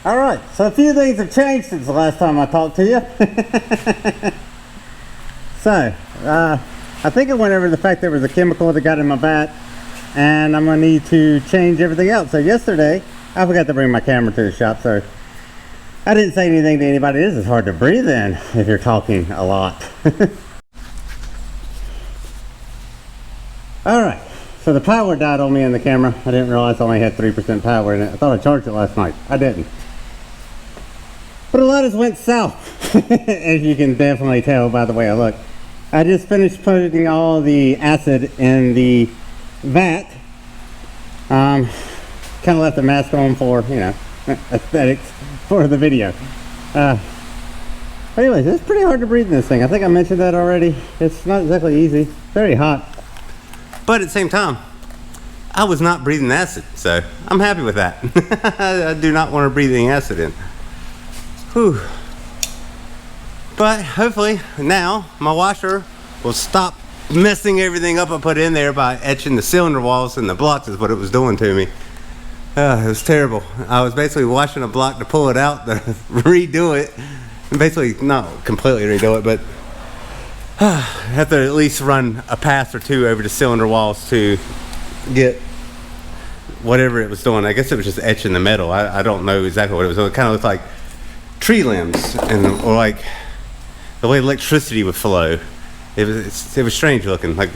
Alright, so a few things have changed since the last time I talked to you. So, I think I went over the fact there was a chemical that got in my vat, and I'm going to need to change everything else. So yesterday, I forgot to bring my camera to the shop, so I didn't say anything to anybody. This is hard to breathe in if you're talking a lot. Alright, so the power died on me in the camera. I didn't realize I only had 3% power in it. I thought I charged it last night. I didn't. But a lot has went south, as you can definitely tell by the way I look. I just finished putting all the acid in the vat. Kind of left the mask on for, you know, aesthetics for the video. Anyways, it's pretty hard to breathe in this thing. I think I mentioned that already. It's not exactly easy. It's very hot. But at the same time, I was not breathing acid, so I'm happy with that. I do not want to breathe any acid in. Whew. But hopefully now my washer will stop messing everything up I put in there by etching the cylinder walls and the blocks is what it was doing to me. It was terrible. I was basically washing a block to pull it out, to redo it. And basically not completely redo it, but have to at least run a pass or two over the cylinder walls to get whatever it was doing. I guess it was just etching the metal. I don't know exactly what it was doing. It kind of looked like tree limbs or like the way electricity would flow. It was strange looking, like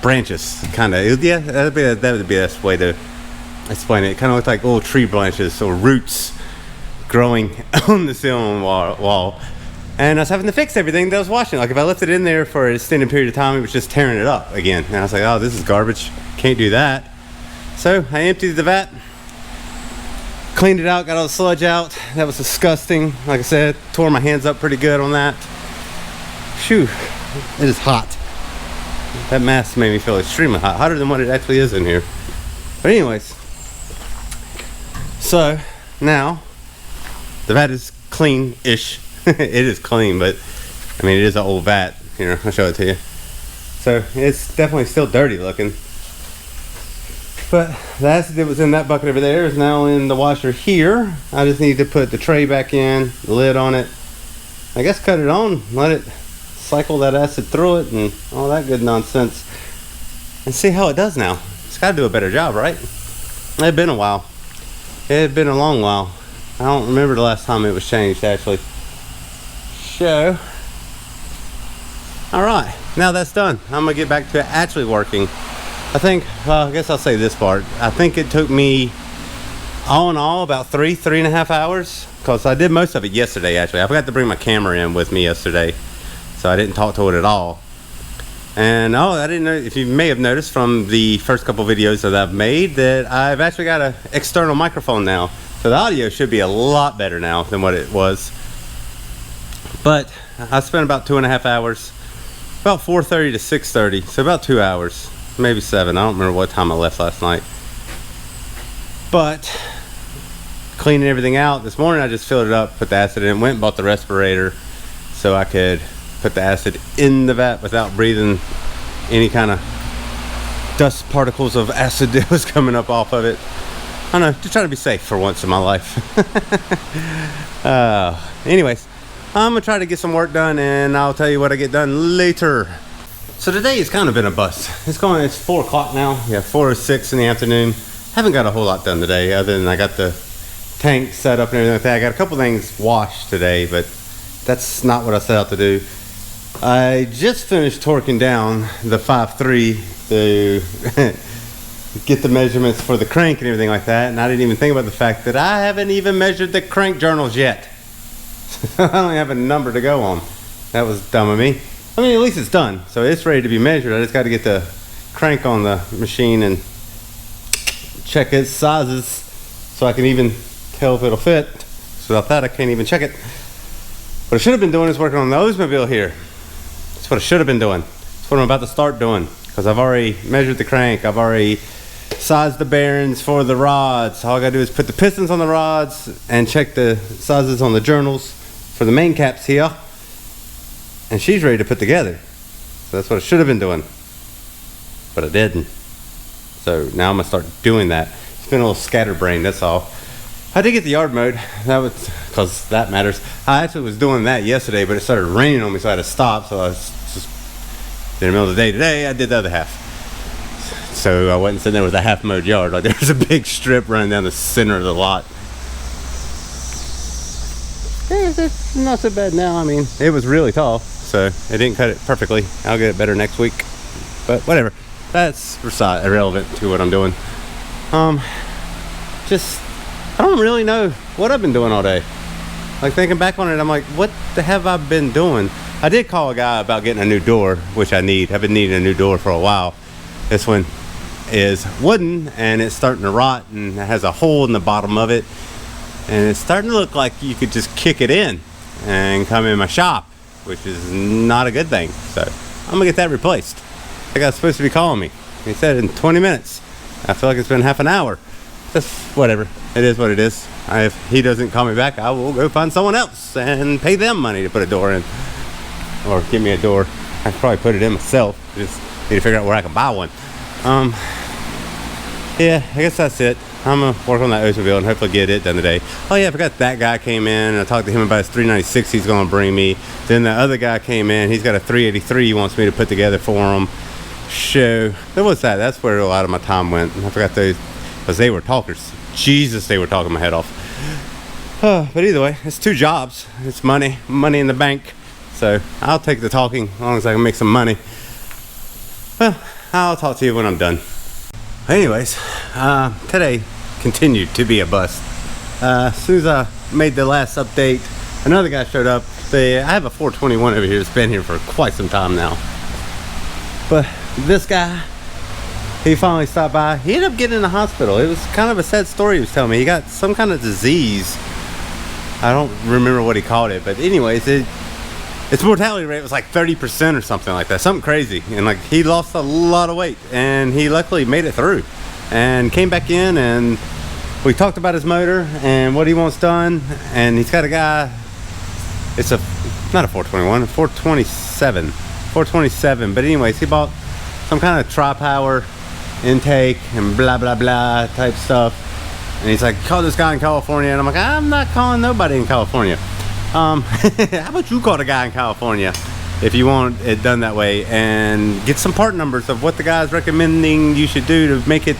branches, kind of. Yeah, that would be the best way to explain it. It kind of looked like little tree branches or roots growing on the ceiling wall. And I was having to fix everything that I was washing. Like if I left it in there for an extended period of time, it was just tearing it up again. And I was like, oh, this is garbage. Can't do that. So I emptied the vat, cleaned it out, got all the sludge out. That was disgusting. Like I said, tore my hands up pretty good on that. Phew, it is hot. That mask made me feel extremely hot, hotter than what it actually is in here. But anyways, so now the vat is clean-ish. It is clean, but I mean it is an old vat. Here, I'll show it to you. So it's definitely still dirty looking. But the acid that was in that bucket over there is now in the washer here. I just need to put the tray back in, the lid on it. I guess cut it on, let it cycle that acid through it and all that good nonsense. And see how it does now. It's got to do a better job, right? It had been a while. It had been a long while. I don't remember the last time it was changed actually. So, alright, now that's done. I'm going to get back to actually working. I think, well, I guess I'll say this part. I think it took me, all in all, about 3.5 hours. Because I did most of it yesterday, actually. I forgot to bring my camera in with me yesterday. So I didn't talk to it at all. And, oh, I didn't know, if you may have noticed from the first couple videos that I've made, that I've actually got an external microphone now. So the audio should be a lot better now than what it was. But I spent about 2.5 hours. About 4:30 to 6:30. So about 2 hours. Maybe 7. I don't remember what time I left last night. But cleaning everything out this morning, I just filled it up, put the acid in, went and bought the respirator so I could put the acid in the vat without breathing any kind of dust particles of acid that was coming up off of it. I don't know, just trying to be safe for once in my life. Anyways, I'm gonna try to get some work done and I'll tell you what I get done later. So today has kind of been a bust. It's 4 o'clock now. Yeah, 4 or 6 in the afternoon. Haven't got a whole lot done today other than I got the tank set up and everything like that. I got a couple things washed today, but that's not what I set out to do. I just finished torquing down the 5.3 to get the measurements for the crank and everything like that, and I didn't even think about the fact that I haven't even measured the crank journals yet. I don't have a number to go on. That was dumb of me. I mean, at least it's done, so it's ready to be measured. I just got to get the crank on the machine and check its sizes so I can even tell if it'll fit. So without that, I can't even check it. What I should have been doing is working on the Oldsmobile here. That's what I should have been doing. That's what I'm about to start doing, because I've already measured the crank. I've already sized the bearings for the rods. All I gotta do is put the pistons on the rods and check the sizes on the journals for the main caps here. And she's ready to put together. So that's what I should have been doing. But I didn't. So now I'm gonna start doing that. It's been a little scatterbrained, that's all. I did get the yard mowed. That was because that matters. I actually was doing that yesterday, but it started raining on me, so I had to stop. So I was just in the middle of the day today. I did the other half. So I wasn't sitting there with a half mowed yard. Like there's a big strip running down the center of the lot. It's not so bad now. I mean, it was really tall, so it didn't cut it perfectly. I'll get it better next week. But whatever. That's irrelevant to what I'm doing. Just, I don't really know what I've been doing all day. Like thinking back on it, I'm like, what the have I been doing? I did call a guy about getting a new door, which I need. I've been needing a new door for a while. This one is wooden and it's starting to rot and it has a hole in the bottom of it. And it's starting to look like you could just kick it in and come in my shop, which is not a good thing. So I'm gonna get that replaced. The guy's supposed to be calling me. He said in 20 minutes. I feel like it's been half an hour. Just whatever. It is what it is. If he doesn't call me back, I will go find someone else and pay them money to put a door in. Or give me a door. I could probably put it in myself. Just need to figure out where I can buy one. Yeah, I guess that's it. I'm gonna work on that Oldsmobile and hopefully get it done today. Oh yeah, I forgot that guy came in and I talked to him about his 396 he's gonna bring me. Then the other guy came in, he's got a 383 he wants me to put together for him. Show. That was that. That's where a lot of my time went. I forgot those, because they were talkers. Jesus, they were talking my head off. But either way, it's 2 jobs. It's money in the bank. So I'll take the talking as long as I can make some money. Well, I'll talk to you when I'm done. Anyways, today continued to be a bust. As soon as I made the last update, another guy showed up. I have a 421 over here that's been here for quite some time now. But this guy, he finally stopped by. He ended up getting in the hospital. It was kind of a sad story he was telling me. He got some kind of disease. I don't remember what he called it, but anyways, its mortality rate was like 30% or something like that, something crazy. And like he lost a lot of weight and he luckily made it through and came back in, and we talked about his motor and what he wants done. And he's got a guy, it's not a 421, a 427, but anyways, he bought some kind of tri-power intake and blah blah blah type stuff. And he's like, call this guy in California. And I'm like, I'm not calling nobody in California. How about you call the guy in California if you want it done that way, and get some part numbers of what the guy's recommending you should do to make it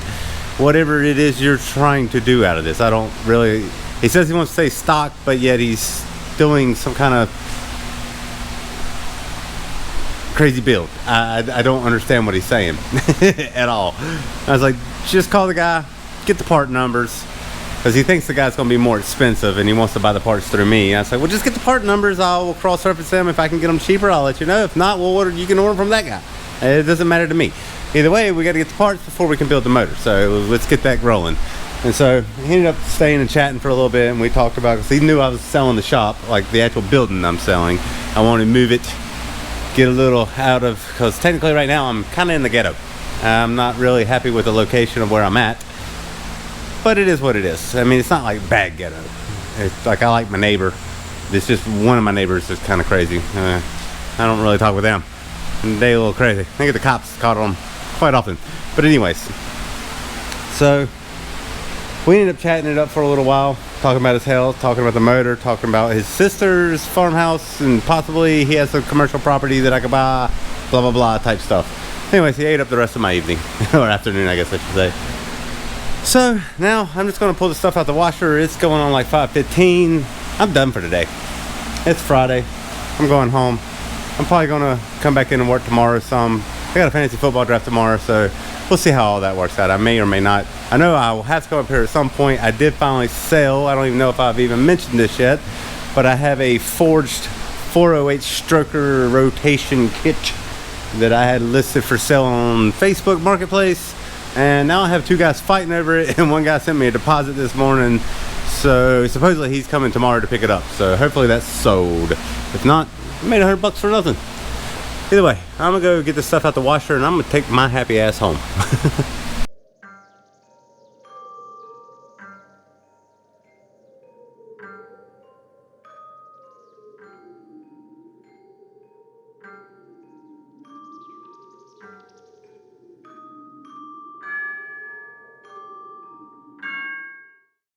whatever it is you're trying to do out of this. I don't really, he says he wants to stay stock, but yet he's doing some kind of crazy build. I don't understand what he's saying at all. I was like, just call the guy, get the part numbers, because he thinks the guy's going to be more expensive and he wants to buy the parts through me. I said, well, just get the part numbers. I'll cross-reference them. If I can get them cheaper, I'll let you know. If not, you can order from that guy. It doesn't matter to me. Either way, we got to get the parts before we can build the motor. So let's get that rolling. And so he ended up staying and chatting for a little bit, and we talked about, because he knew I was selling the shop, like the actual building I'm selling. I want to move it, get a little out of, because technically right now I'm kind of in the ghetto. I'm not really happy with the location of where I'm at. But it is what it is. I mean, it's not like bad ghetto. It's like I like my neighbor. It's just one of my neighbors is kind of crazy. I don't really talk with them. They a little crazy. I think the cops caught on quite often. But anyways, so we ended up chatting it up for a little while, talking about his health, talking about the motor, talking about his sister's farmhouse, and possibly he has a commercial property that I could buy, blah, blah, blah type stuff. Anyways, he ate up the rest of my evening, or afternoon, I guess I should say. So now I'm just going to pull the stuff out the washer. It's going on like 5:15. I'm done for today. It's Friday. I'm going home. I'm probably going to come back in and work tomorrow some. I got a fantasy football draft tomorrow, so we'll see how all that works out. I may or may not. I know I will have to come up here at some point. I did finally sell. I don't even know if I've even mentioned this yet, but I have a forged 408 stroker rotation kit that I had listed for sale on Facebook Marketplace. And now I have 2 guys fighting over it, and one guy sent me a deposit this morning, so supposedly he's coming tomorrow to pick it up. So hopefully that's sold. If not, I made $100 for nothing. Either way, I'm gonna go get this stuff out the washer, and I'm gonna take my happy ass home.